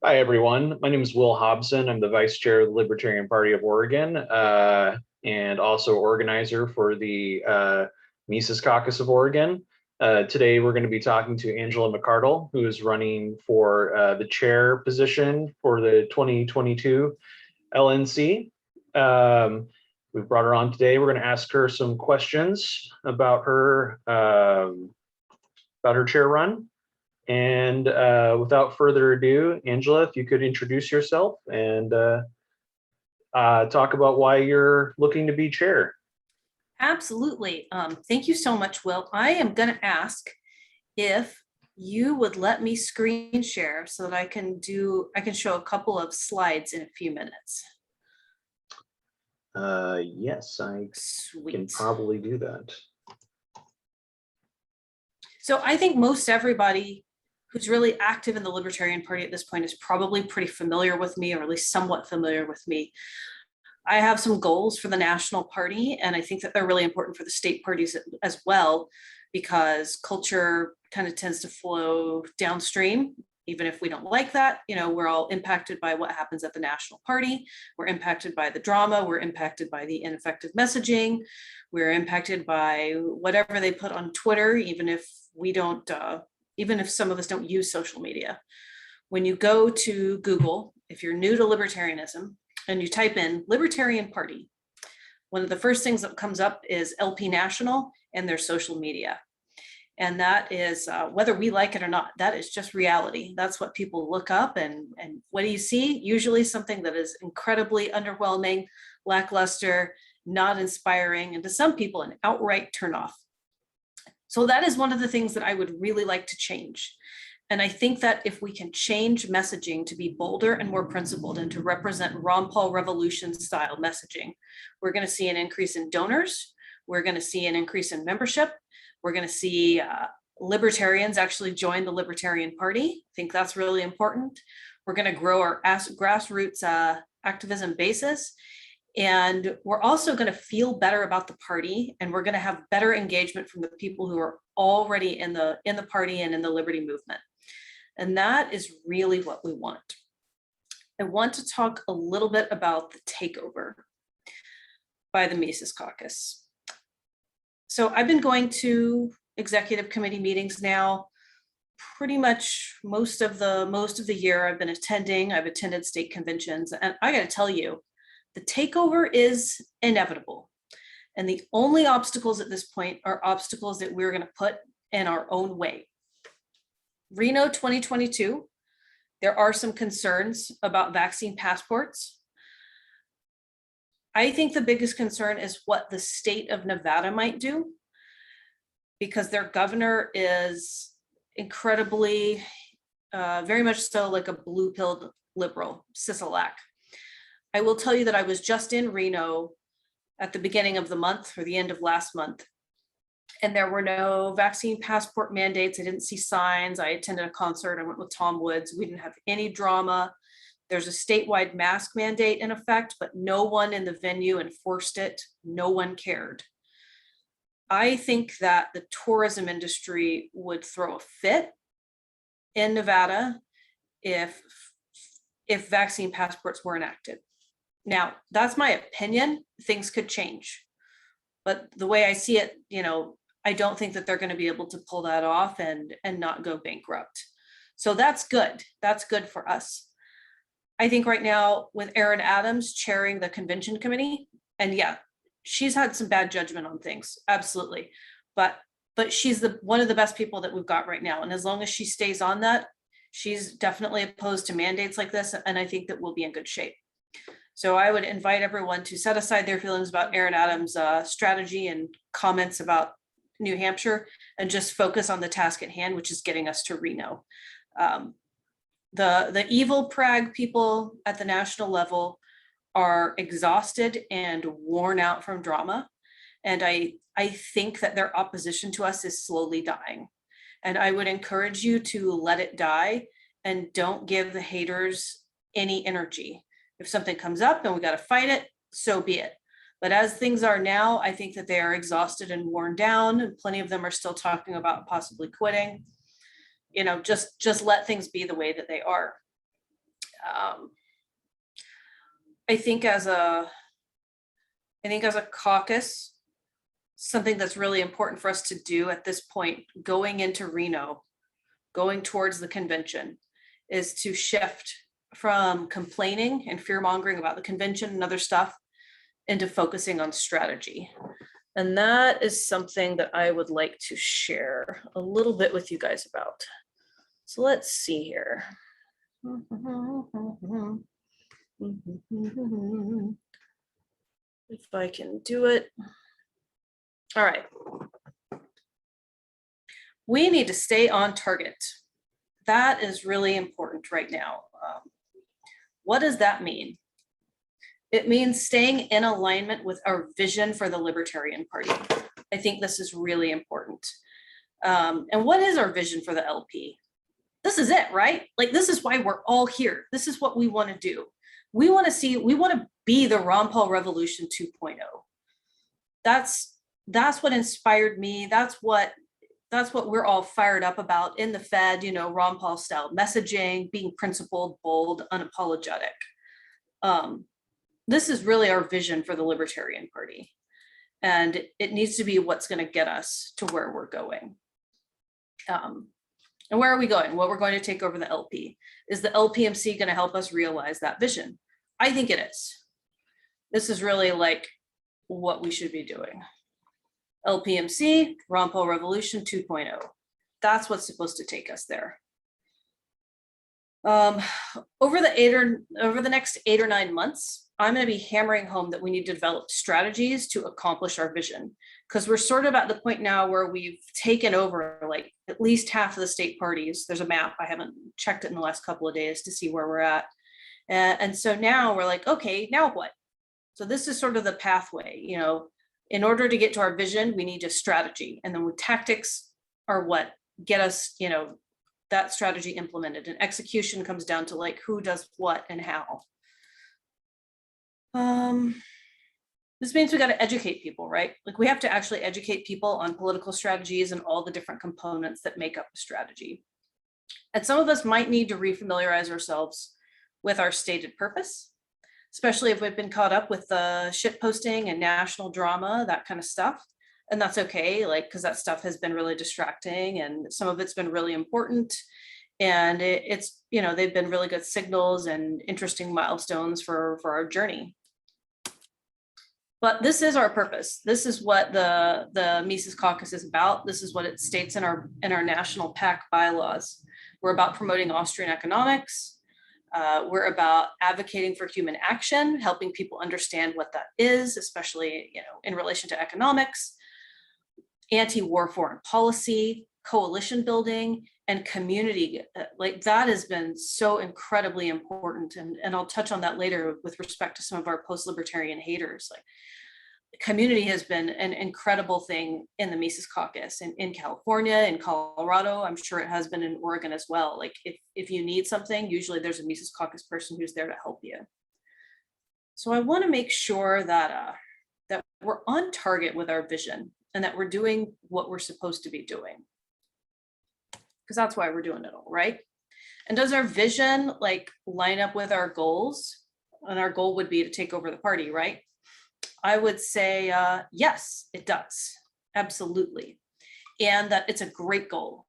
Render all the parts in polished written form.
Hi, everyone. My name is Will Hobson. I'm the Vice Chair of the Libertarian Party of Oregon and also organizer for the Mises Caucus of Oregon. Today, we're going to be talking to Angela McArdle, who is running for the chair position for the 2022 LNC. We've brought her on today. We're going to ask her some questions about her chair run. And without further ado, Angela, if you could introduce yourself and talk about why you're looking to be chair. Absolutely. Thank you so much, Will. I am going to ask if you would let me screen share so that I can show a couple of slides in a few minutes. Yes, I can probably do that. So I think most everybody who's really active in the Libertarian Party at this point is probably pretty familiar with me, or at least somewhat familiar with me. I have some goals for the national party, and I think that they're really important for the state parties as well, because culture kind of tends to flow downstream. Even if we don't like that, we're all impacted by what happens at the national party. We're impacted by the drama. We're impacted by the ineffective messaging. We're impacted by whatever they put on Twitter, even if we don't, even if some of us don't use social media. When you go to Google, if you're new to libertarianism and you type in Libertarian Party, one of the first things that comes up is LP National and their social media. And that is, whether we like it or not, that is just reality. That's what people look up. And what do you see? Usually something that is incredibly underwhelming, lackluster, not inspiring, and to some people, an outright turnoff. So that is one of the things that I would really like to change. And I think that if we can change messaging to be bolder and more principled and to represent Ron Paul Revolution style messaging, we're going to see an increase in donors. We're going to see an increase in membership. We're going to see libertarians actually join the Libertarian Party. I think that's really important. We're going to grow our grassroots activism basis. And we're also going to feel better about the party, and we're going to have better engagement from the people who are already in the party and in the liberty movement. And that is really what we want. I want to talk a little bit about the takeover by the Mises Caucus. So I've been going to executive committee meetings now pretty much most of the year. I've been attending. I've attended state conventions, and I got to tell you, the takeover is inevitable. And the only obstacles at this point are obstacles that we're going to put in our own way. Reno 2022, there are some concerns about vaccine passports. I think the biggest concern is what the state of Nevada might do, because their governor is incredibly, very much so like a blue-pilled liberal, Sisolak. I will tell you that I was just in Reno at the beginning of the month or the end of last month, and there were no vaccine passport mandates. I didn't see signs. I attended a concert. I went with Tom Woods. We didn't have any drama. There's a statewide mask mandate in effect, but no one in the venue enforced it. No one cared. I think that the tourism industry would throw a fit in Nevada if vaccine passports were enacted. Now, that's my opinion. Things could change. But the way I see it, I don't think that they're going to be able to pull that off and not go bankrupt. So that's good. That's good for us. I think right now with Erin Adams chairing the convention committee, and yeah, she's had some bad judgment on things, absolutely. But she's one of the best people that we've got right now. And as long as she stays on that, she's definitely opposed to mandates like this. And I think that we'll be in good shape. So I would invite everyone to set aside their feelings about Erin Adams' strategy and comments about New Hampshire and just focus on the task at hand, which is getting us to Reno. The evil Prague people at the national level are exhausted and worn out from drama. And I think that their opposition to us is slowly dying. And I would encourage you to let it die and don't give the haters any energy. If something comes up and we got to fight it, so be it. But as things are now, I think that they are exhausted and worn down, and plenty of them are still talking about possibly quitting. Just let things be the way that they are. I think as a caucus, something that's really important for us to do at this point, going into Reno, going towards the convention, is to shift from complaining and fear mongering about the convention and other stuff into focusing on strategy. And that is something that I would like to share a little bit with you guys about. So let's see here. If I can do it. All right. We need to stay on target. That is really important right now. What does that mean? It means staying in alignment with our vision for the Libertarian Party. I think this is really important. And what is our vision for the LP? This is it, right? Like, this is why we're all here. This is what we want to do. We want to be the Ron Paul Revolution 2.0. That's what inspired me. That's what we're all fired up about in the Fed, you know, Ron Paul style messaging, being principled, bold, unapologetic. This is really our vision for the Libertarian Party. And it needs to be what's going to get us to where we're going. And where are we going? Well, we're going to take over the LP. Is the LPMC going to help us realize that vision? I think it is. This is really like what we should be doing. LPMC, Ron Paul Revolution 2.0. That's what's supposed to take us there. Over the next 8 or 9 months, I'm going to be hammering home that we need to develop strategies to accomplish our vision, because we're sort of at the point now where we've taken over like at least half of the state parties. There's a map. I haven't checked it in the last couple of days to see where we're at. And so now we're like, okay, now what? So this is sort of the pathway, you know. In order to get to our vision, we need a strategy. And then tactics are what get us, you know, that strategy implemented. And execution comes down to like who does what and how. This means we got to educate people, right? Like, we have to actually educate people on political strategies and all the different components that make up a strategy. And some of us might need to refamiliarize ourselves with our stated purpose, especially if we've been caught up with the shit posting and national drama, that kind of stuff. And that's okay, like, because that stuff has been really distracting and some of it's been really important. And it's, you know, they've been really good signals and interesting milestones for our journey. But this is our purpose. This is what the Mises Caucus is about. This is what it states in our national PAC bylaws. We're about promoting Austrian economics. We're about advocating for human action, helping people understand what that is, especially, you know, in relation to economics, anti-war foreign policy, coalition building, and community. Like, that has been so incredibly important. And I'll touch on that later with respect to some of our post-libertarian haters. Like, community has been an incredible thing in the Mises Caucus, in California, in Colorado. I'm sure it has been in Oregon as well. Like, if you need something, usually there's a Mises Caucus person who's there to help you. So I want to make sure that that we're on target with our vision and that we're doing what we're supposed to be doing, because that's why we're doing it all, right? And does our vision like line up with our goals? And our goal would be to take over the party, right? I would say, yes, it does. Absolutely. And that it's a great goal.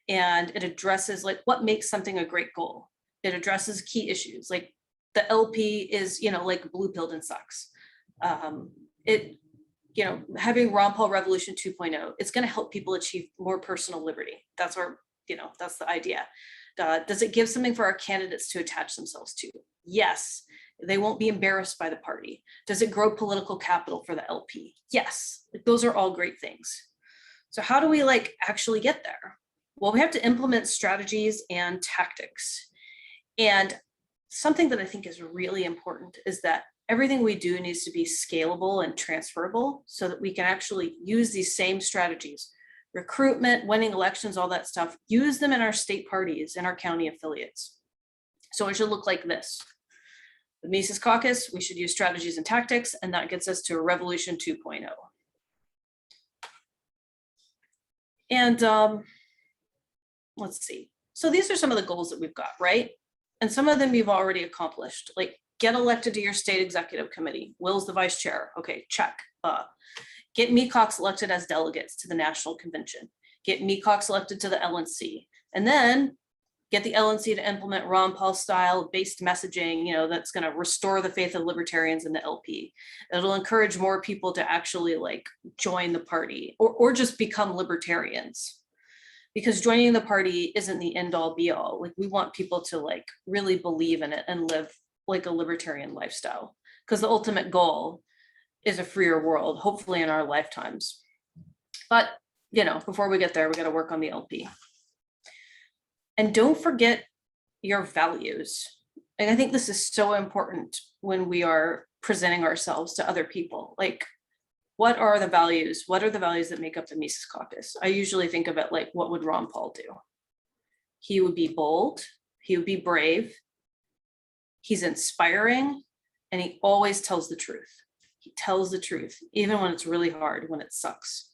And it addresses like what makes something a great goal. It addresses key issues. Like, the LP is, you know, like blue pilled and sucks. You know, having Ron Paul Revolution 2.0, it's going to help people achieve more personal liberty. That's our, you know, that's the idea. Does it give something for our candidates to attach themselves to? Yes. They won't be embarrassed by the party. Does it grow political capital for the LP? Yes. Those are all great things. So how do we like actually get there? Well, we have to implement strategies and tactics. And something that I think is really important is that everything we do needs to be scalable and transferable so that we can actually use these same strategies, recruitment, winning elections, all that stuff, use them in our state parties and our county affiliates. So it should look like this. The Mises Caucus, we should use strategies and tactics, and that gets us to a Revolution 2.0. And let's see. So these are some of the goals that we've got, right? And some of them you've already accomplished, like get elected to your state executive committee. Will's the vice chair. Okay, check. Get MECOX elected as delegates to the national convention. Get MECOX elected to the LNC. And then get the LNC to implement Ron Paul style based messaging, that's going to restore the faith of libertarians in the LP. It'll encourage more people to actually like join the party or just become libertarians, because joining the party isn't the end all be all. Like we want people to like really believe in it and live like a libertarian lifestyle, because the ultimate goal is a freer world, hopefully in our lifetimes. But, before we get there, we got to work on the LP. And don't forget your values. And I think this is so important when we are presenting ourselves to other people. Like, what are the values? What are the values that make up the Mises Caucus? I usually think of it like, what would Ron Paul do? He would be bold. He would be brave. He's inspiring. And he always tells the truth. He tells the truth, even when it's really hard, when it sucks.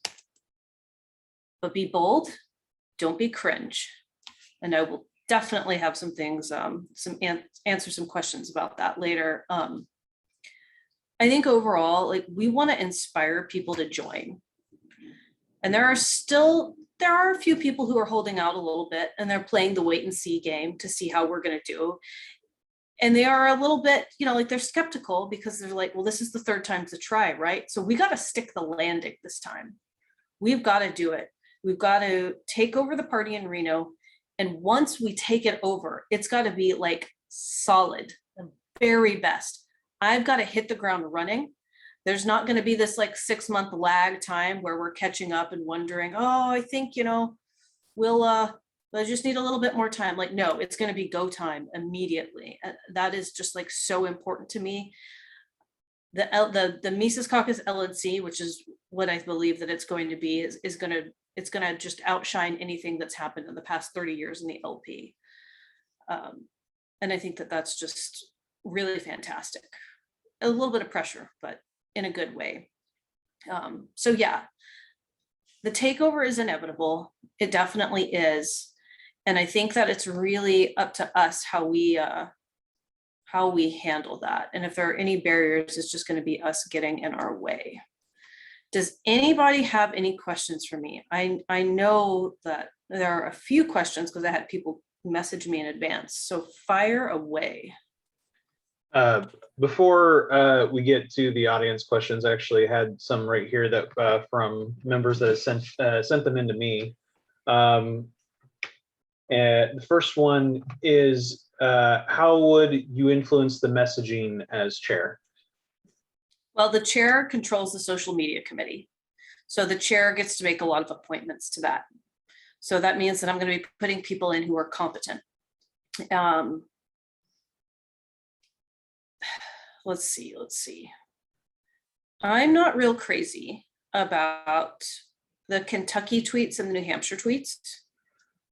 But be bold. Don't be cringe. And I will definitely have some things, answer some questions about that later. I think overall, like we want to inspire people to join. And there are a few people who are holding out a little bit and they're playing the wait and see game to see how we're going to do. And they are a little bit, like they're skeptical because they're like, well, this is the third time to try, right? So we got to stick the landing this time. We've got to do it. We've got to take over the party in Reno. And once we take it over, it's got to be like solid, the very best. I've got to hit the ground running. There's not going to be this like 6-month lag time where we're catching up and wondering, oh, I think, I just need a little bit more time. Like, no, it's going to be go time immediately. That is just like so important to me. The Mises Caucus LNC, which is what I believe that it's going to be, is going to just outshine anything that's happened in the past 30 years in the LP. And I think that that's just really fantastic. A little bit of pressure, but in a good way. So yeah, the takeover is inevitable. It definitely is. And I think that it's really up to us how we handle that. And if there are any barriers, it's just going to be us getting in our way. Does anybody have any questions for me? I know that there are a few questions because I had people message me in advance. So fire away. Before we get to the audience questions, I actually had some right here that from members that have sent them into me. The first one is, how would you influence the messaging as chair? Well, the chair controls the social media committee. So the chair gets to make a lot of appointments to that. So that means that I'm going to be putting people in who are competent. Let's see. I'm not real crazy about the Kentucky tweets and the New Hampshire tweets,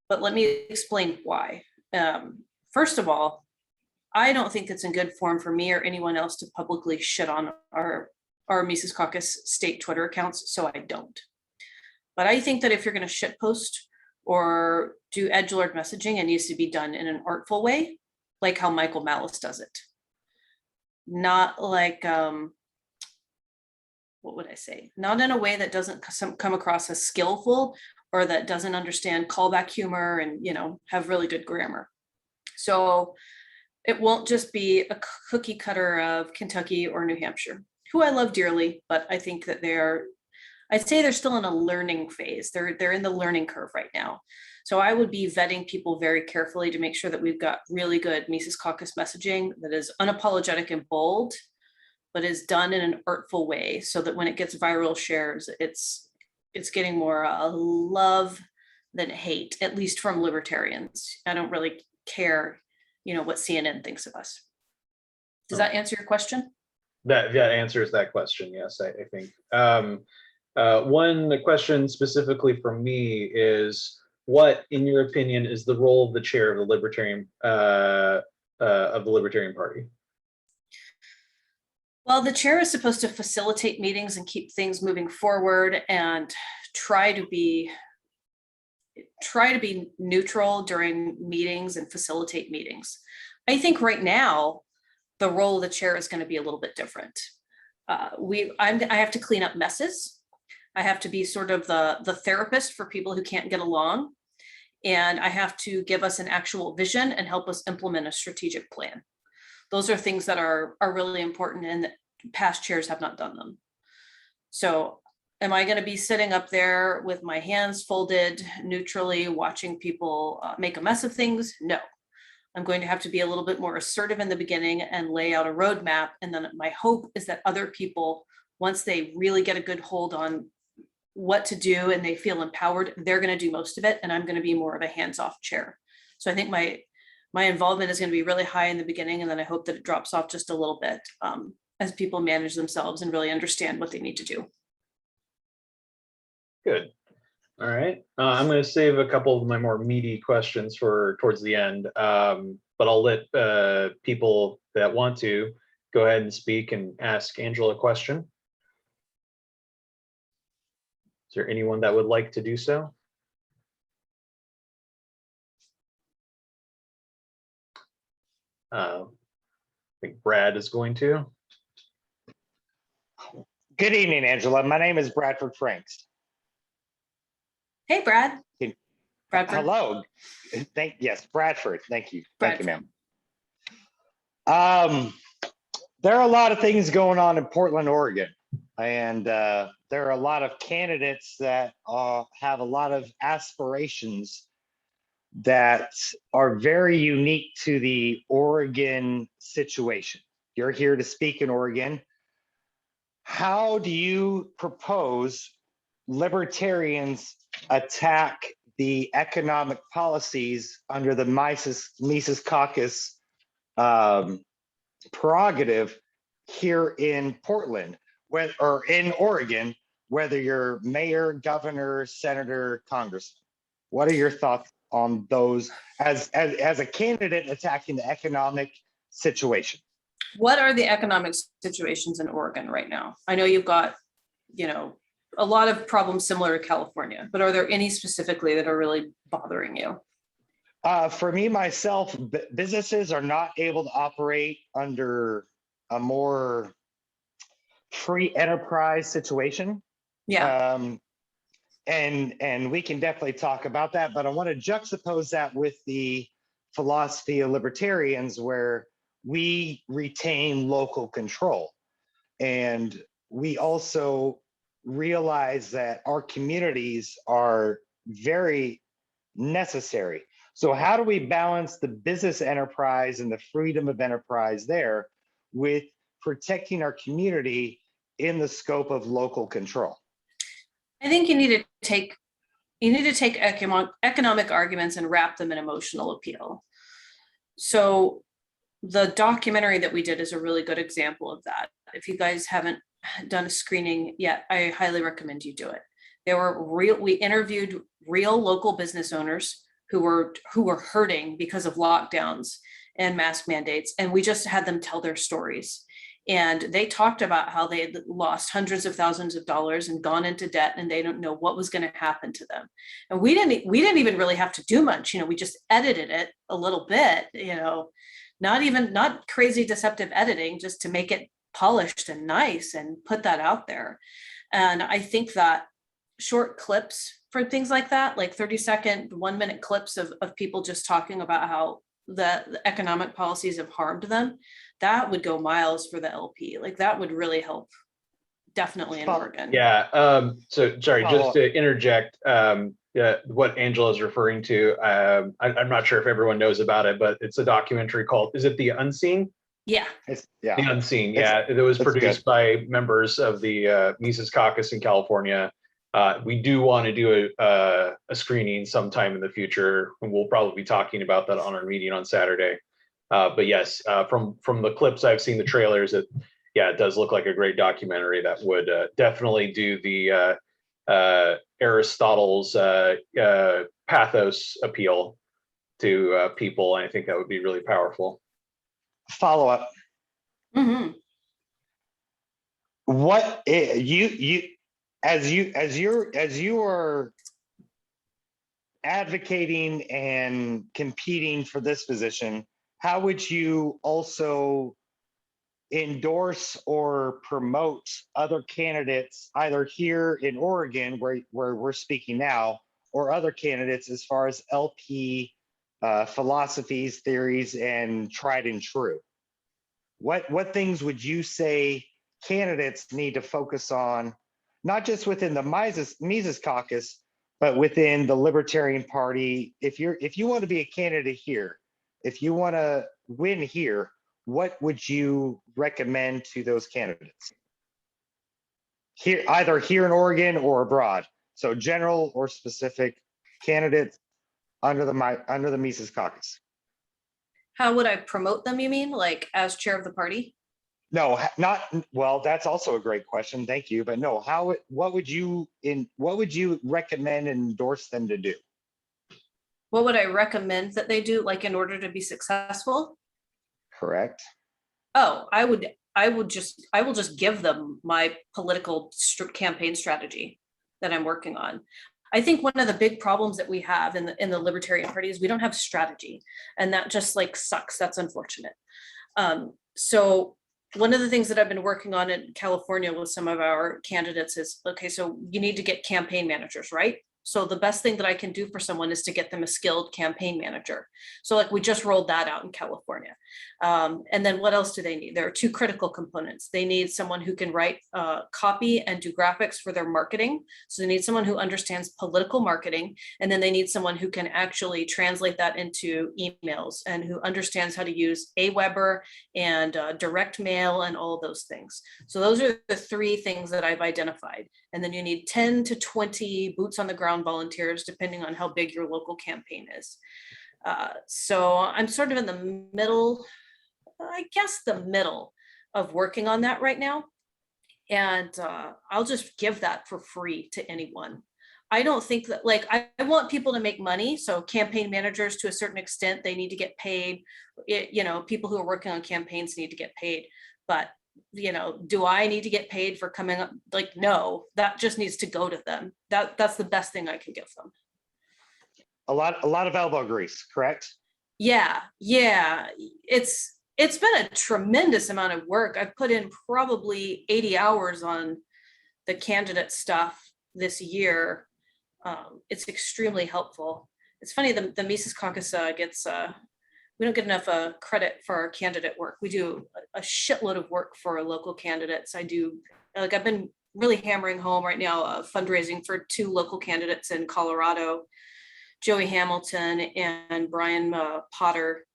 but let me explain why. First of all, I don't think it's in good form for me or anyone else to publicly shit on our Mises Caucus state Twitter accounts, so I don't. But I think that if you're going to shit post or do edgelord messaging, it needs to be done in an artful way, like how Michael Malice does it. Not like, what would I say? Not in a way that doesn't come across as skillful or that doesn't understand callback humor and, have really good grammar. So it won't just be a cookie cutter of Kentucky or New Hampshire, who I love dearly, but I think that I'd say they're still in a learning phase. They're in the learning curve right now. So I would be vetting people very carefully to make sure that we've got really good Mises Caucus messaging that is unapologetic and bold, but is done in an artful way so that when it gets viral shares, it's getting more love than hate, at least from libertarians. I don't really care, what CNN thinks of us. Does that answer your question? That answers that question. Yes, I think. One question specifically from me is, what, in your opinion, is the role of the chair of the Libertarian Party? Well, the chair is supposed to facilitate meetings and keep things moving forward and try to be try to be neutral during meetings and facilitate meetings. I think right now, the role of the chair is going to be a little bit different. I have to clean up messes. I have to be sort of the therapist for people who can't get along. And I have to give us an actual vision and help us implement a strategic plan. Those are things that are really important, and past chairs have not done them. So am I going to be sitting up there with my hands folded neutrally watching people make a mess of things? No. I'm going to have to be a little bit more assertive in the beginning and lay out a roadmap. And then my hope is that other people, once they really get a good hold on what to do and they feel empowered, they're going to do most of it. And I'm going to be more of a hands-off chair. So I think my involvement is going to be really high in the beginning. And then I hope that it drops off just a little bit as people manage themselves and really understand what they need to do. Good. All right. I'm going to save a couple of my more meaty questions for towards the end, but I'll let people that want to go ahead and speak and ask Angela a question. Is there anyone that would like to do so? I think Brad is going to. Good evening, Angela. My name is Bradford Franks. Hey, Brad. Bradford. Hello. Yes, Bradford. Thank you. Bradford. Thank you, ma'am. There are a lot of things going on in Portland, Oregon, and there are a lot of candidates that have a lot of aspirations that are very unique to the Oregon situation. You're here to speak in Oregon. How do you propose libertarians attack the economic policies under the Mises Caucus prerogative here in Portland, or in Oregon, whether you're mayor, governor, senator, congressman? What are your thoughts on those as a candidate attacking the economic situation? What are the economic situations in Oregon right now? I know you've got, a lot of problems similar to California, but are there any specifically that are really bothering you? For me, myself, businesses are not able to operate under a more free enterprise situation. Yeah. And we can definitely talk about that, but I want to juxtapose that with the philosophy of libertarians, where we retain local control. And we also realize that our communities are very necessary. So how do we balance the business enterprise and the freedom of enterprise there with protecting our community in the scope of local control? I think you need to take economic arguments and wrap them in emotional appeal. So the documentary that we did is a really good example of that. If you guys haven't done a screening yet, I highly recommend you do it. We interviewed real local business owners who were hurting because of lockdowns and mask mandates, and we just had them tell their stories. And they talked about how they had lost hundreds of thousands of dollars and gone into debt, and they don't know what was going to happen to them. And we didn't even really have to do much. We just edited it a little bit, not crazy deceptive editing, just to make it polished and nice and put that out there. And I think that short clips for things like that, like 30-second, 1-minute clips of people just talking about how the economic policies have harmed them, that would go miles for the LP. Like that would really help, definitely in Oregon. Yeah. So sorry, just to interject, what Angela is referring to, I'm not sure if everyone knows about it, but it's a documentary called, is it The Unseen? Yeah. The Unseen. Yeah. It was produced by members of the Mises Caucus in California. We do want to do a screening sometime in the future, and we'll probably be talking about that on our meeting on Saturday. But yes, from the clips I've seen, the trailers, it does look like a great documentary that would definitely do the Aristotle's pathos appeal to people. And I think that would be really powerful. Follow up. Mm-hmm. What as you are advocating and competing for this position, how would you also endorse or promote other candidates, either here in Oregon, where we're speaking now, or other candidates as far as LP philosophies, theories, and tried and true? What things would you say candidates need to focus on, not just within the Mises Caucus, but within the Libertarian Party? If you want to be a candidate here, if you want to win here, what would you recommend to those candidates here, either here in Oregon or abroad? So general or specific candidates under the Mises Caucus. How would I promote them, you mean, like as chair of the party? No, not well. That's also a great question. Thank you. But no, what would you recommend and endorse them to do? What would I recommend that they do, like in order to be successful? Correct. Oh, I will just give them my political campaign strategy that I'm working on. I think one of the big problems that we have in the Libertarian Party is we don't have strategy, and that just like sucks. That's unfortunate. So one of the things that I've been working on in California with some of our candidates is, okay, so you need to get campaign managers, right? So the best thing that I can do for someone is to get them a skilled campaign manager. So like we just rolled that out in California. And then what else do they need? There are two critical components. They need someone who can write copy and do graphics for their marketing. So they need someone who understands political marketing. And then they need someone who can actually translate that into emails and who understands how to use Aweber and direct mail and all of those things. So those are the three things that I've identified. And then you need 10 to 20 boots on the ground volunteers, depending on how big your local campaign is. So I'm sort of in the middle, I guess the middle of working on that right now. And I'll just give that for free to anyone. I don't think that, like, I want people to make money. So campaign managers, to a certain extent, they need to get paid. People who are working on campaigns need to get paid. But do I need to get paid for coming up? Like, no, that just needs to go to them. That's the best thing I can give them. A lot of elbow grease, correct? Yeah. It's been a tremendous amount of work. I've put in probably 80 hours on the candidate stuff this year. It's extremely helpful. It's funny, the Mises Caucus gets we don't get enough credit for our candidate work. We do a shitload of work for local candidates. I've been really hammering home right now fundraising for 2 local candidates in Colorado, Joey Hamilton and Brian Potter.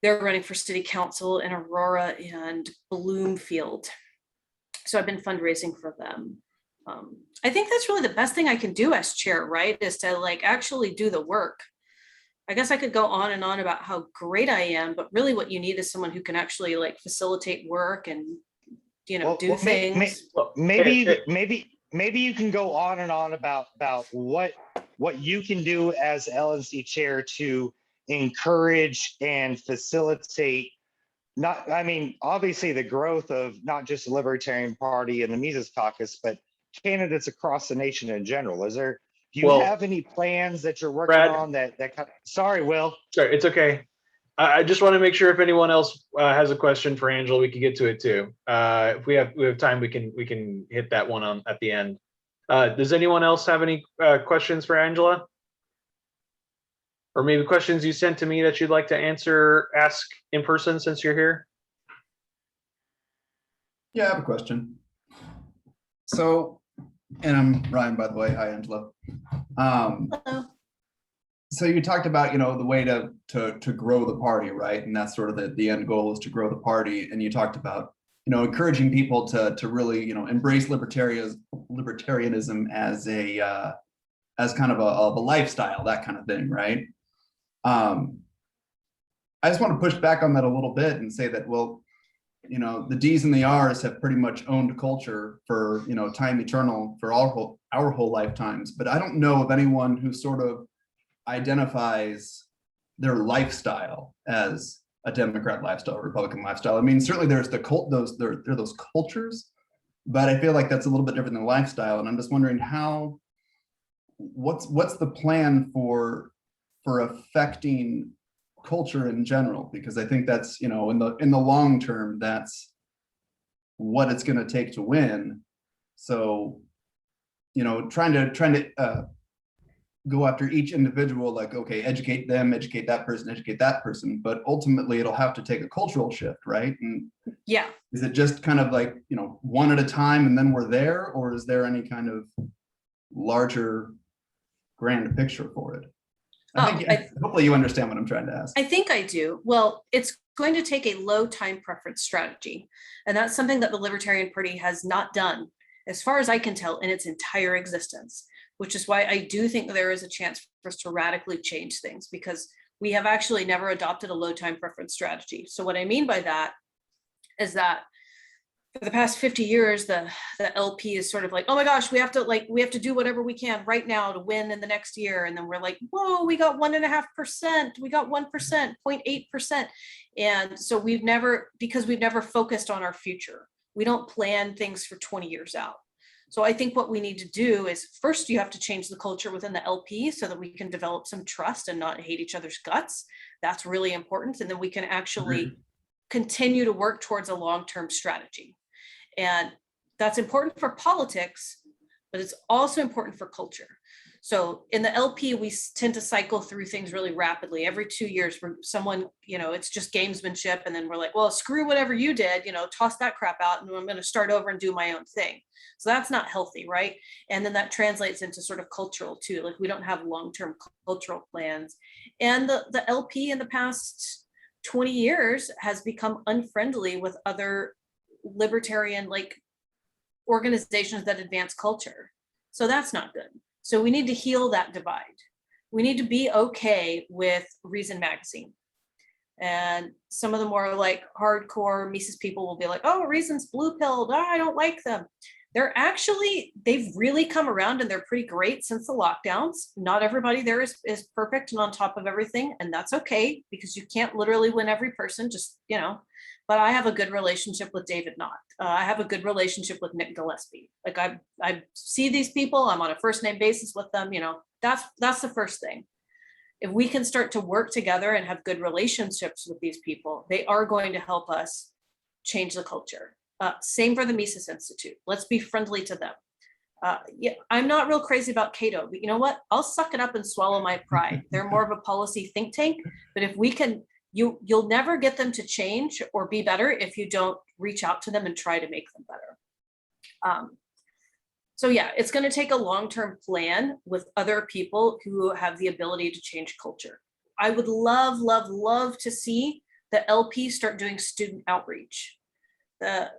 They're running for city council in Aurora and Bloomfield. So I've been fundraising for them. I think that's really the best thing I can do as chair, right? Is to like actually do the work. I guess I could go on and on about how great I am, but really what you need is someone who can actually like facilitate work and, do things. Maybe you can go on and on about what you can do as LNC chair to encourage and facilitate, obviously the growth of not just the Libertarian Party and the Mises Caucus, but candidates across the nation in general. Do you have any plans that you're working Brad, on sorry, Will. Sorry, it's okay. I just want to make sure if anyone else has a question for Angela, we can get to it too. If we have time, we can hit that one on at the end. Does anyone else have any questions for Angela? Or maybe questions you sent to me that you'd like to ask in person since you're here? Yeah, I have a question. So, and I'm Ryan, by the way. Hi, Angela. Hello. So you talked about, the way to grow the party, right? And that's sort of the end goal is to grow the party. And you talked about, encouraging people to really, embrace libertarianism as kind of a lifestyle, that kind of thing, right? I just want to push back on that a little bit and say that, well, the D's and the R's have pretty much owned culture for, time eternal for our whole lifetimes. But I don't know of anyone who sort of identifies their lifestyle as a Democrat lifestyle, Republican lifestyle. I mean, certainly there's there are those cultures, but I feel like that's a little bit different than lifestyle. And I'm just wondering how what's the plan for affecting culture in general? Because I think that's, in the long term, that's what it's going to take to win. So, trying to go after each individual, like, okay, educate them, educate that person, but ultimately it'll have to take a cultural shift, right? And Yeah. is it just kind of like, one at a time and then we're there, or is there any kind of larger grand picture for it? Hopefully you understand what I'm trying to ask. I think I do. Well, it's going to take a low time preference strategy. And that's something that the Libertarian Party has not done, as far as I can tell, in its entire existence, which is why I do think there is a chance for us to radically change things, because we have actually never adopted a low time preference strategy. So what I mean by that is that for the past 50 years, the LP is sort of like, oh my gosh, we have to do whatever we can right now to win in the next year. And then we're like, whoa, we got 1.5%, we got 1%, 0.8%. And so because we've never focused on our future. We don't plan things for 20 years out. So I think what we need to do is, first, you have to change the culture within the LP so that we can develop some trust and not hate each other's guts. That's really important. And then we can actually continue to work towards a long-term strategy. And that's important for politics, but it's also important for culture. So in the LP, we tend to cycle through things really rapidly. Every 2 years, someone, it's just gamesmanship. And then we're like, well, screw whatever you did, toss that crap out, and I'm going to start over and do my own thing. So that's not healthy, right? And then that translates into sort of cultural too. Like, we don't have long-term cultural plans. And the LP in the past 20 years has become unfriendly with other libertarian organizations that advance culture. So that's not good. So we need to heal that divide. We need to be okay with Reason Magazine. And some of the more hardcore Mises people will be like, oh, Reason's blue-pilled, I don't like them. They've really come around, and they're pretty great since the lockdowns. Not everybody there is perfect and on top of everything, and that's okay, because you can't literally win every person, but I have a good relationship with David Knott. I have a good relationship with Nick Gillespie. I see these people, I'm on a first name basis with them, that's the first thing. If we can start to work together and have good relationships with these people, they are going to help us change the culture. Same for the Mises Institute. Let's be friendly to them. I'm not real crazy about Cato, but you know what? I'll suck it up and swallow my pride. They're more of a policy think tank, but if we can, you'll never get them to change or be better if you don't reach out to them and try to make them better. So yeah, it's going to take a long-term plan with other people who have the ability to change culture. I would love, love, love to see the LP start doing student outreach. That's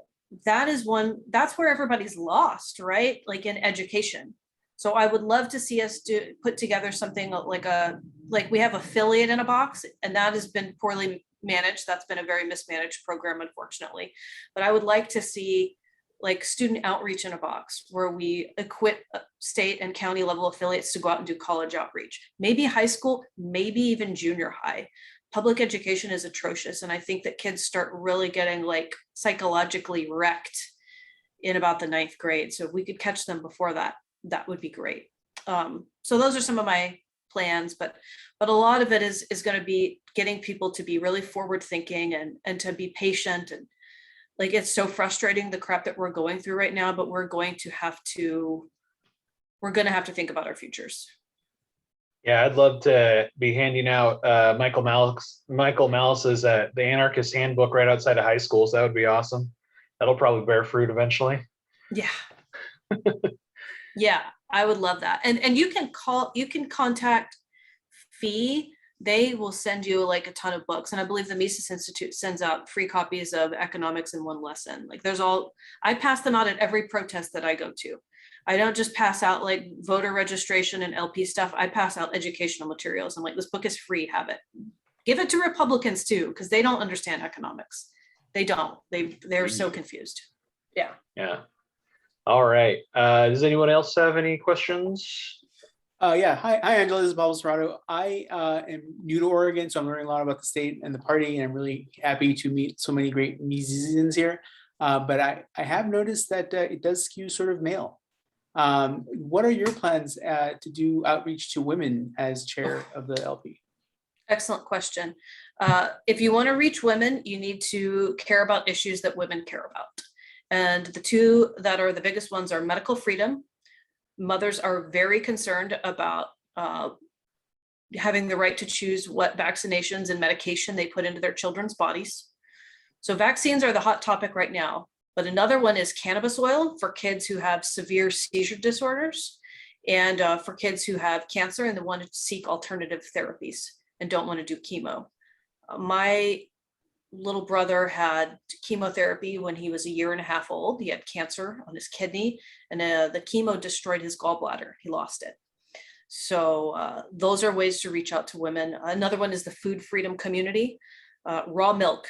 where everybody's lost, right? Like in education. So I would love to see us put together something like we have affiliate in a box, and that has been poorly managed. That's been a very mismanaged program, unfortunately. But I would like to see student outreach in a box, where we equip state and county level affiliates to go out and do college outreach, maybe high school, maybe even junior high. Public education is atrocious. And I think that kids start really getting psychologically wrecked in about the 9th grade. So if we could catch them before that, that would be great. So those are some of my plans, but a lot of it is going to be getting people to be really forward thinking and to be patient. And it's so frustrating, the crap that we're going through right now, but we're going to have to think about our futures. Yeah, I'd love to be handing out Michael Malice's The Anarchist Handbook right outside of high schools. That would be awesome. That'll probably bear fruit eventually. Yeah. Yeah, I would love that. And you can contact Fee. They will send you a ton of books. And I believe the Mises Institute sends out free copies of Economics in One Lesson. I pass them out at every protest that I go to. I don't just pass out voter registration and LP stuff. I pass out educational materials. I'm this book is free, have it. Give it to Republicans too, because they don't understand economics. They don't. They're so confused. Yeah. Yeah. All right. Does anyone else have any questions? Yeah. Hi, Angela. This is Bob Serrato. I am new to Oregon, so I'm learning a lot about the state and the party, and I'm really happy to meet so many great musicians here. But I have noticed that it does skew sort of male. What are your plans to do outreach to women as chair of the LP? Excellent question. If you want to reach women, you need to care about issues that women care about. And the two that are the biggest ones are medical freedom. Mothers are very concerned about having the right to choose what vaccinations and medication they put into their children's bodies. So vaccines are the hot topic right now. But another one is cannabis oil for kids who have severe seizure disorders and for kids who have cancer and they want to seek alternative therapies and don't want to do chemo. My little brother had chemotherapy when he was 1.5 years old. He had cancer on his kidney and the chemo destroyed his gallbladder. He lost it. So those are ways to reach out to women. Another one is the food freedom community, raw milk.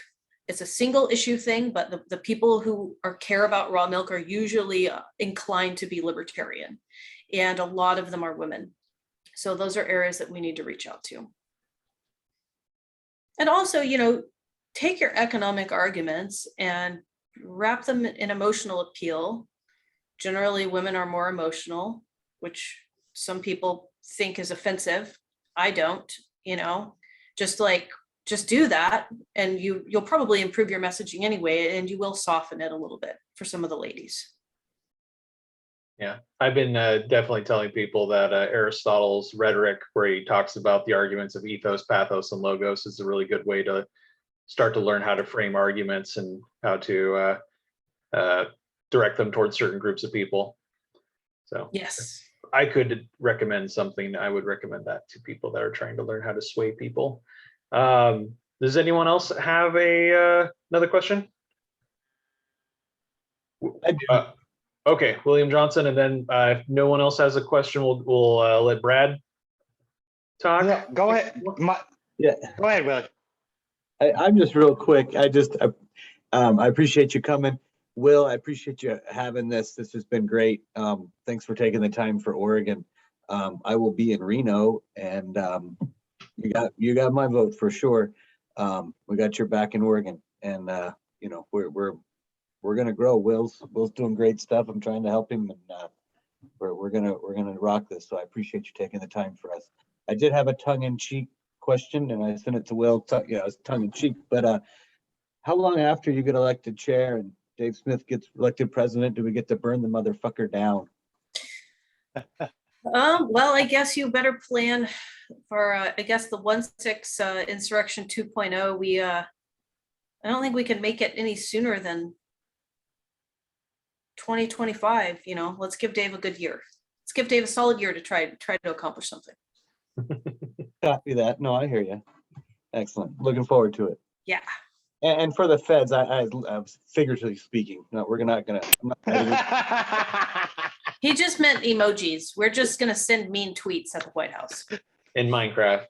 It's a single issue thing, but the people who care about raw milk are usually inclined to be libertarian. And a lot of them are women. So those are areas that we need to reach out to. And also, take your economic arguments and wrap them in emotional appeal. Generally, women are more emotional, which some people think is offensive. I don't, just do that and you'll probably improve your messaging anyway, and you will soften it a little bit for some of the ladies. Yeah, I've been definitely telling people that Aristotle's rhetoric, where he talks about the arguments of ethos, pathos, and logos, is a really good way to start to learn how to frame arguments and how to direct them towards certain groups of people. So Yes. I could recommend something. I would recommend that to people that are trying to learn how to sway people. Does anyone else have another question? I do. Okay, William Johnson, and then if no one else has a question, we'll let Brad talk. Yeah, go ahead. Yeah, Go ahead, Will. I'm just real quick. I appreciate you coming. Will, I appreciate you having this. This has been great. Thanks for taking the time for Oregon. I will be in Reno, and you got my vote for sure. We got your back in Oregon, and we're gonna grow. Will's doing great stuff. I'm trying to help him, and we're gonna rock this. So I appreciate you taking the time for us. I did have a tongue-in-cheek question, and I sent it to Will. It's tongue-in-cheek, but how long after you get elected chair and Dave Smith gets elected president do we get to burn the motherfucker down? Well, I guess you better plan for I guess the 1-6 insurrection 2.0. I don't think we can make it any sooner than 2025. Let's give Dave a good year. Let's give Dave a solid year to try to accomplish something. Copy that. No, I hear you. Excellent. Looking forward to it. Yeah. And for the feds, I figuratively speaking. No, we're not gonna. He just meant emojis. We're just gonna send mean tweets at the White House. In Minecraft.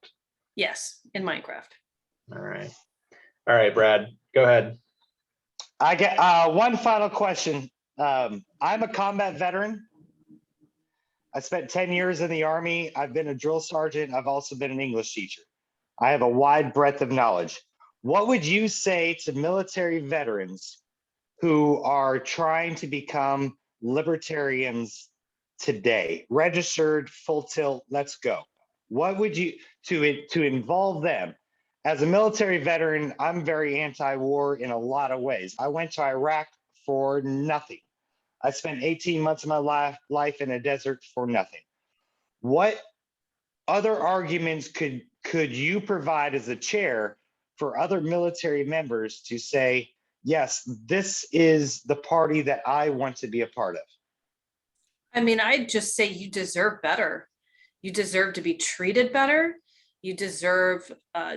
Yes, in Minecraft. All right, Brad, go ahead. I get one final question. I'm a combat veteran. I spent 10 years in the Army. I've been a drill sergeant. I've also been an English teacher. I have a wide breadth of knowledge. What would you say to military veterans who are trying to become libertarians today? Registered, full tilt, let's go. What would you, to involve them? As a military veteran, I'm very anti-war in a lot of ways. I went to Iraq for nothing. I spent 18 months of my life in a desert for nothing. What other arguments could you provide as a chair for other military members to say, yes, this is the party that I want to be a part of? I mean, I'd just say you deserve better. You deserve to be treated better. You deserve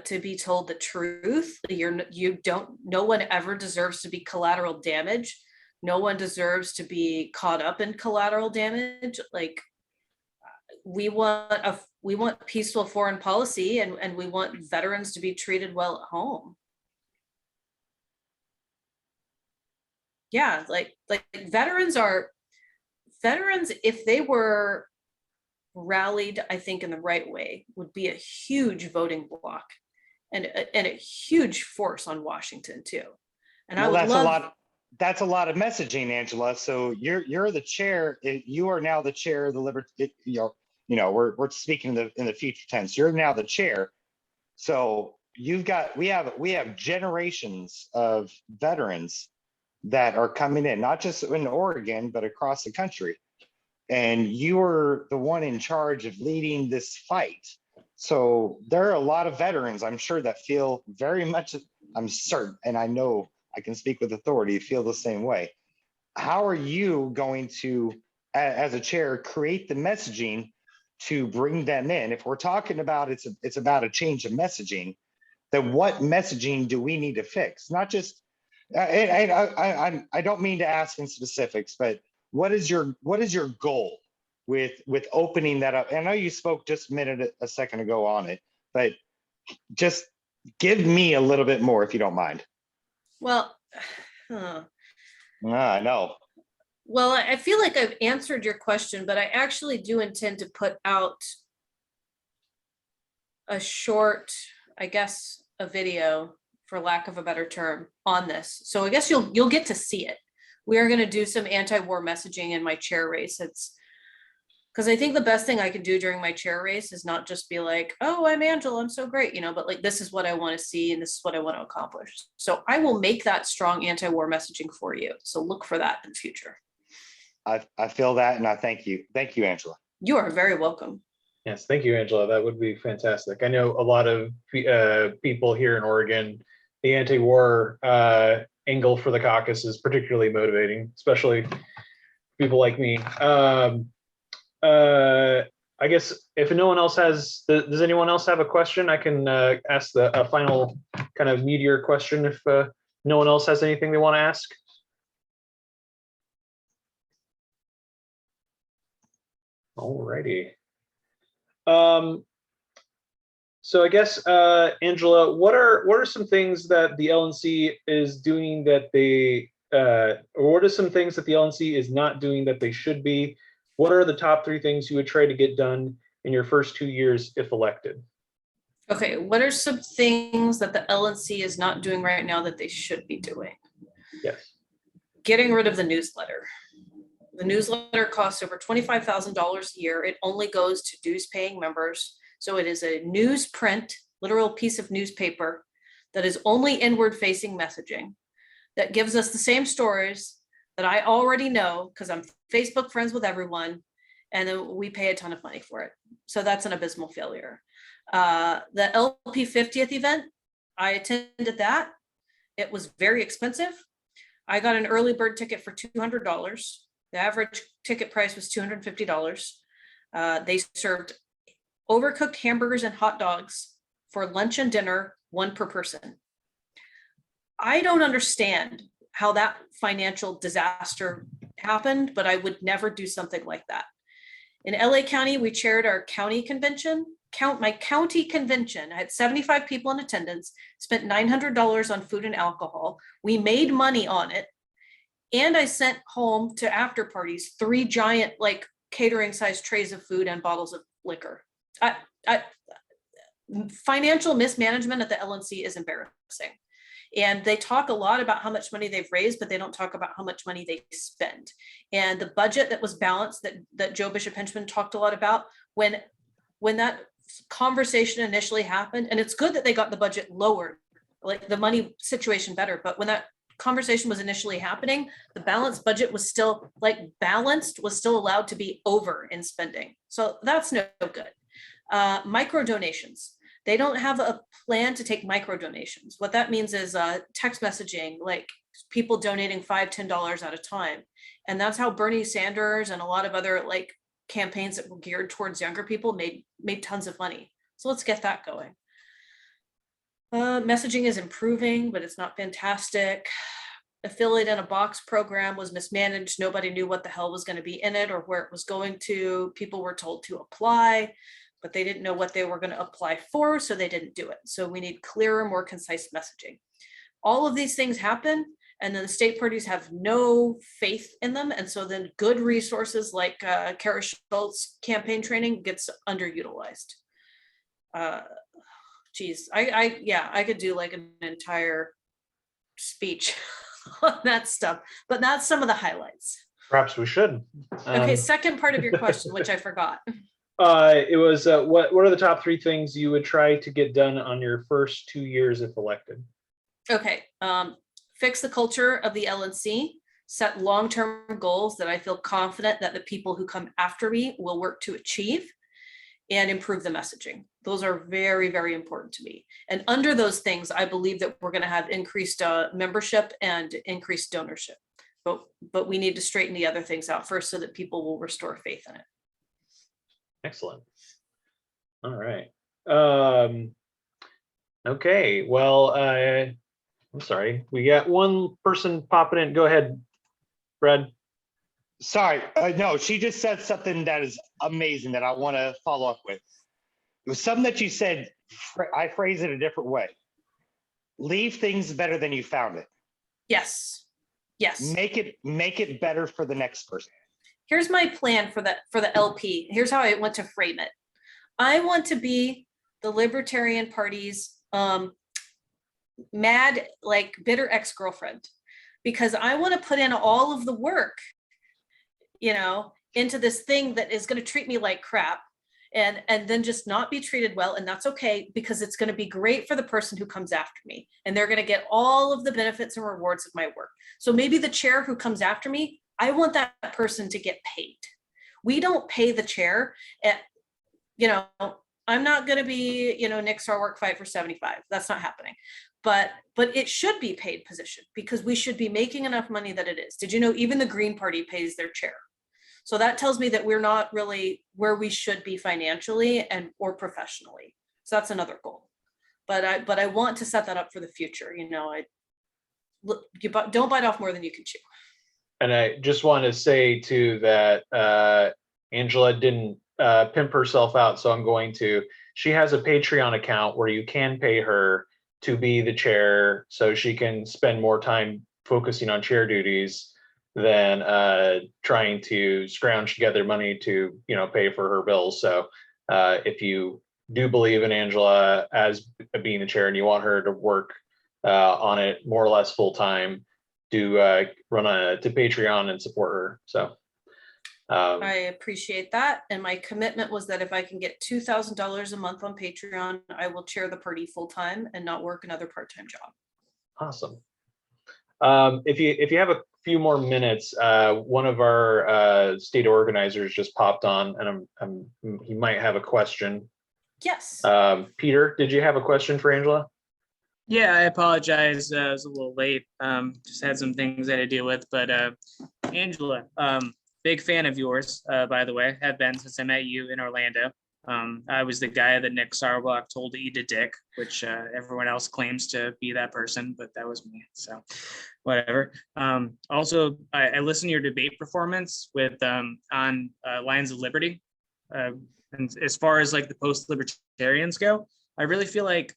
to be told the truth. No one ever deserves to be collateral damage. No one deserves to be caught up in collateral damage. Like, we want peaceful foreign policy, and we want veterans to be treated well at home. Yeah, like veterans, if they were rallied, I think in the right way, would be a huge voting bloc and a huge force on Washington too. And well, I would love that's a lot of messaging, Angela. So you're the chair. You are now the chair of the we're speaking in the future tense. You're now the chair. So we have generations of veterans that are coming in, not just in Oregon, but across the country. And you are the one in charge of leading this fight. So there are a lot of veterans, I'm sure, that feel very much, I'm certain, and I know I can speak with authority, feel the same way. How are you going to, as a chair, create the messaging to bring them in? If we're talking about it's about a change of messaging, then what messaging do we need to fix? Not just, I don't mean to ask in specifics, but what is your goal with opening that up? I know you spoke just a second ago on it, but just give me a little bit more if you don't mind. Well, I know. well, I feel like I've answered your question, but I actually do intend to put out a short, I guess, a video, for lack of a better term, on this. So I guess you'll get to see it. We are going to do some anti-war messaging in my chair race. It's because I think the best thing I can do during my chair race is not just be like, oh, I'm Angela, I'm so great, but like, this is what I want to see and this is what I want to accomplish. So I will make that strong anti-war messaging for you. So look for that in the future. I feel that, and I thank you. Thank you, Angela. You are very welcome. Yes, thank you, Angela. That would be fantastic. I know a lot of people here in Oregon, the anti-war angle for the caucus is particularly motivating, especially people like me. I guess if no one else has, does anyone else have a question? I can ask a final kind of meatier question if no one else has anything they want to ask. Alrighty. So I guess Angela, what are some things that the LNC is doing that they or what are some things that the LNC is not doing that they should be? What are the top 3 things you would try to get done in your first 2 years if elected? Okay, what are some things that the LNC is not doing right now that they should be doing? Yes. Getting rid of the newsletter. The newsletter costs over $25,000 a year. It only goes to dues-paying members. So it is a newsprint, literal piece of newspaper that is only inward-facing messaging that gives us the same stories that I already know because I'm Facebook friends with everyone, and then we pay a ton of money for it. So that's an abysmal failure. The LP 50th event, I attended that. It was very expensive. I got an early bird ticket for $200. The average ticket price was $250. They served overcooked hamburgers and hot dogs for lunch and dinner, 1 per person. I don't understand how that financial disaster happened, but I would never do something like that. In LA County, we chaired our county convention. My county convention, I had 75 people in attendance, spent $900 on food and alcohol. We made money on it. And I sent home to after parties 3 giant, like, catering sized trays of food and bottles of liquor. Financial mismanagement at the LNC is embarrassing. And they talk a lot about how much money they've raised, but they don't talk about how much money they spend. And the budget that was balanced that Joe Bishop Henchman talked a lot about, when that conversation initially happened, and it's good that they got the budget lowered, like the money situation better, but when that conversation was initially happening, the balanced budget was still allowed to be over in spending. So that's no good. Micro donations. They don't have a plan to take micro donations. What that means is text messaging, like people donating $5, $10 at a time. And that's how Bernie Sanders and a lot of other like campaigns that were geared towards younger people made tons of money. So let's get that going. Messaging is improving, but it's not fantastic. Affiliate in a box program was mismanaged. Nobody knew what the hell was going to be in it or where it was going to. People were told to apply, but they didn't know what they were going to apply for, so they didn't do it. So we need clearer, more concise messaging. All of these things happen, and then the state parties have no faith in them, and so then good resources like Kara Schultz campaign training gets underutilized. Geez, I could do like an entire speech on that stuff, but that's some of the highlights. Perhaps we should. Okay, second part of your question, which I forgot. It was what are the top 3 things you would try to get done on your first 2 years if elected? Okay, fix the culture of the LNC, set long-term goals that I feel confident that the people who come after me will work to achieve, and improve the messaging. Those are very, very important to me. And under those things, I believe that we're going to have increased membership and increased donorship. But we need to straighten the other things out first so that people will restore faith in it. Excellent. All right. Okay. Well, I'm sorry. We got one person popping in. Go ahead, Brad. Sorry, no, she just said something that is amazing that I want to follow up with. It was something that you said, I phrase it a different way. Leave things better than you found it. Yes. Yes. Make it better for the next person. Here's my plan for the LP. Here's how I want to frame it. I want to be the Libertarian Party's mad, like bitter ex-girlfriend, because I want to put in all of the work, into this thing that is going to treat me like crap, and then just not be treated well. And that's okay, because it's going to be great for the person who comes after me, and they're going to get all of the benefits and rewards of my work. So maybe the chair who comes after me, I want that person to get paid. We don't pay the chair. I'm not going to be, Nick Sarwark fight for 75. That's not happening. But it should be paid position, because we should be making enough money that it is. Did you know even the Green Party pays their chair? So that tells me that we're not really where we should be financially or professionally. So that's another goal. But I want to set that up for the future. Don't bite off more than you can chew. And I just want to say too that Angela didn't pimp herself out, so I'm going to. She has a Patreon account where you can pay her to be the chair, so she can spend more time focusing on chair duties than trying to scrounge together money to pay for her bills. So if you do believe in Angela as being the chair and you want her to work on it more or less full time, do run to Patreon and support her. So I appreciate that, and my commitment was that if I can get $2,000 a month on Patreon, I will chair the party full time and not work another part-time job. Awesome. If you have a few more minutes, one of our state organizers just popped on, and he might have a question. Yes. Peter, did you have a question for Angela? Yeah, I apologize. I was a little late. Just had some things I had to deal with. But Angela, big fan of yours, by the way. Have been since I met you in Orlando. I was the guy that Nick Sarwark told to eat a dick, which everyone else claims to be that person, but that was me. So whatever. Also, I listened to your debate performance with on Lions of Liberty. And as far as like the post-libertarians go, I really feel like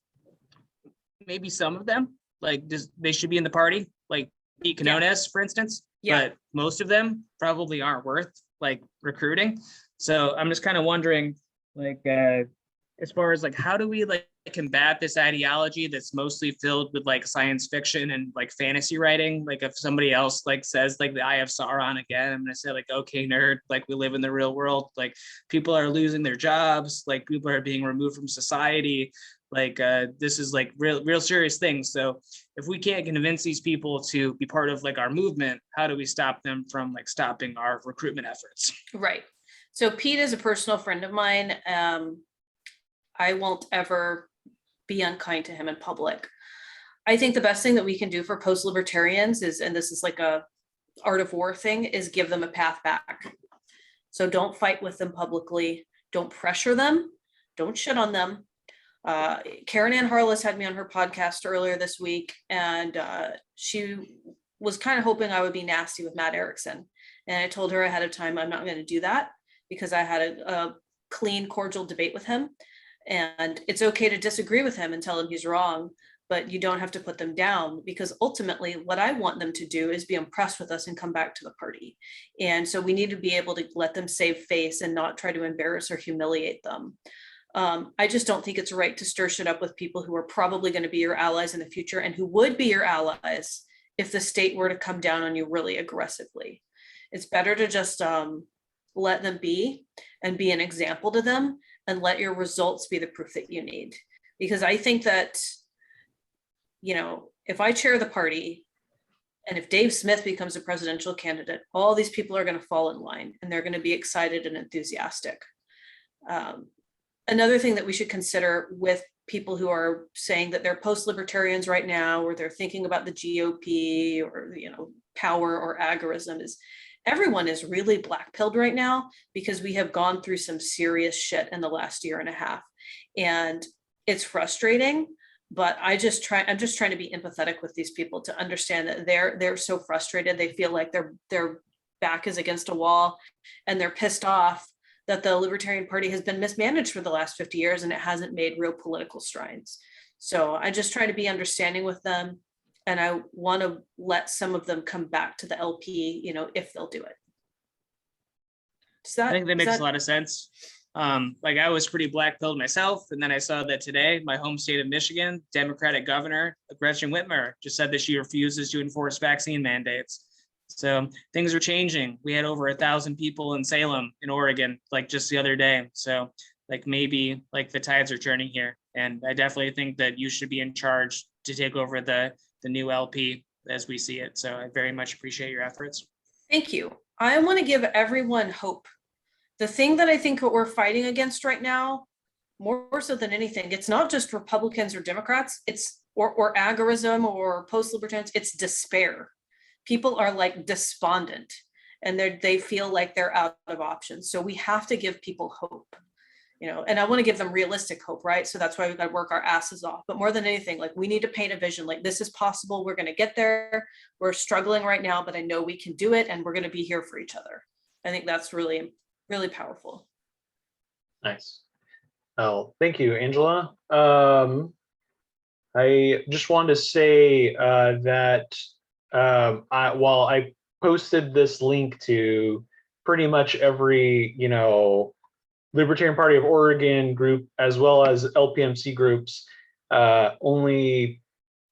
maybe some of them, like just they should be in the party, like Pete Canones, for instance. Yeah. But most of them probably aren't worth like recruiting. So I'm just kind of wondering, like, as far as like, how do we like combat this ideology that's mostly filled with like science fiction and like fantasy writing? Like if somebody else like says like the Eye of Sauron again, I'm gonna say like, okay, nerd, like we live in the real world. Like people are losing their jobs, like people are being removed from society. Like this is like real serious things. So if we can't convince these people to be part of like our movement, how do we stop them from like stopping our recruitment efforts? Right. So Pete is a personal friend of mine. I won't ever be unkind to him in public. I think the best thing that we can do for post-libertarians is, and this is like a art of war thing, is give them a path back. So don't fight with them publicly. Don't pressure them. Don't shit on them. Karen Ann Harless had me on her podcast earlier this week, and she was kind of hoping I would be nasty with Matt Erickson. And I told her ahead of time, I'm not going to do that, because I had a clean, cordial debate with him. And it's okay to disagree with him and tell him he's wrong, but you don't have to put them down, because ultimately what I want them to do is be impressed with us and come back to the party. And so we need to be able to let them save face and not try to embarrass or humiliate them. I just don't think it's right to stir shit up with people who are probably going to be your allies in the future and who would be your allies if the state were to come down on you really aggressively. It's better to just let them be and be an example to them and let your results be the proof that you need. Because I think that, you know, if I chair the party and if Dave Smith becomes a presidential candidate, all these people are going to fall in line and they're going to be excited and enthusiastic. Another thing that we should consider with people who are saying that they're post-libertarians right now, or they're thinking about the GOP or, you know, power or agorism, is everyone is really black-pilled right now because we have gone through some serious shit in the last year and a half. And it's frustrating, but I'm just trying to be empathetic with these people to understand that they're so frustrated. They feel like their back is against a wall and they're pissed off that the Libertarian Party has been mismanaged for the last 50 years and it hasn't made real political strides. So I just try to be understanding with them. And I want to let some of them come back to the LP, you know, if they'll do it. I think that makes a lot of sense. Like I was pretty black-pilled myself, and then I saw that today, my home state of Michigan, Democratic Governor Gretchen Whitmer just said that she refuses to enforce vaccine mandates. So things are changing. We had over 1,000 people in Salem in Oregon, like just the other day. So like maybe like the tides are turning here. And I definitely think that you should be in charge to take over the new LP as we see it. So I very much appreciate your efforts. Thank you. I want to give everyone hope. The thing that I think what we're fighting against right now, more so than anything, it's not just Republicans or Democrats, it's or agorism or post-libertarians, it's despair. People are like despondent and they feel like they're out of options. So we have to give people hope, you know, and I want to give them realistic hope, right? So that's why we've got to work our asses off. But more than anything, like we need to paint a vision, like this is possible. We're going to get there. We're struggling right now, but I know we can do it and we're going to be here for each other. I think that's really, really powerful. Nice. Oh, thank you, Angela. I just wanted to say that while I posted this link to pretty much every, you know, Libertarian Party of Oregon group, as well as LPMC groups, only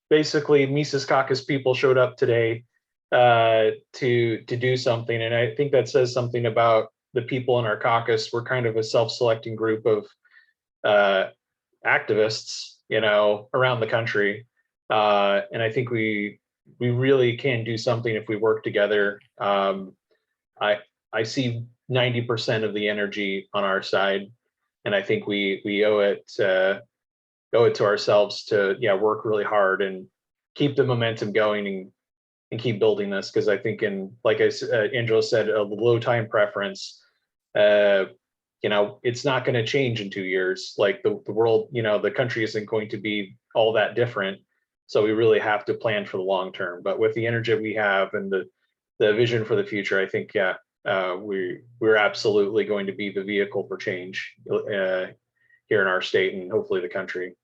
basically Mises Caucus people showed up today to do something. And I think that says something about the people in our caucus. We're kind of a self-selecting group of activists, you know, around the country. And I think we really can do something if we work together. I see 90% of the energy on our side, and I think we owe it to ourselves to work really hard and keep the momentum going and keep building this, because I think like Angela said, a low time preference, you know, it's not going to change in 2 years. Like the world, you know, the country isn't going to be all that different. So we really have to plan for the long term. But with the energy we have and the vision for the future, I think, we're absolutely going to be the vehicle for change here in our state and hopefully the country.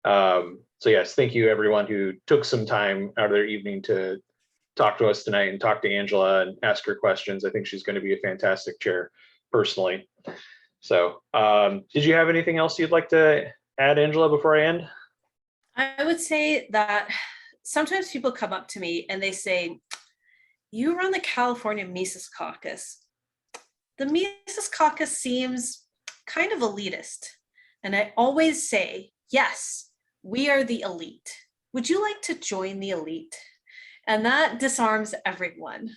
So yes, thank you everyone who took some time out of their evening to talk to us tonight and talk to Angela and ask her questions. I think she's going to be a fantastic chair personally. So did you have anything else you'd like to add, Angela, before I end? I would say that sometimes people come up to me and they say, you run the California Mises Caucus. The Mises Caucus seems kind of elitist. And I always say, yes, we are the elite. Would you like to join the elite? And that disarms everyone.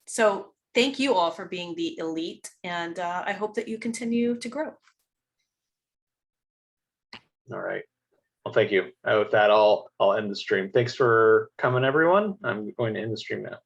So thank you all for being the elite. And I hope that you continue to grow. All right. Well, thank you. With that, I'll end the stream. Thanks for coming, everyone. I'm going to end the stream now.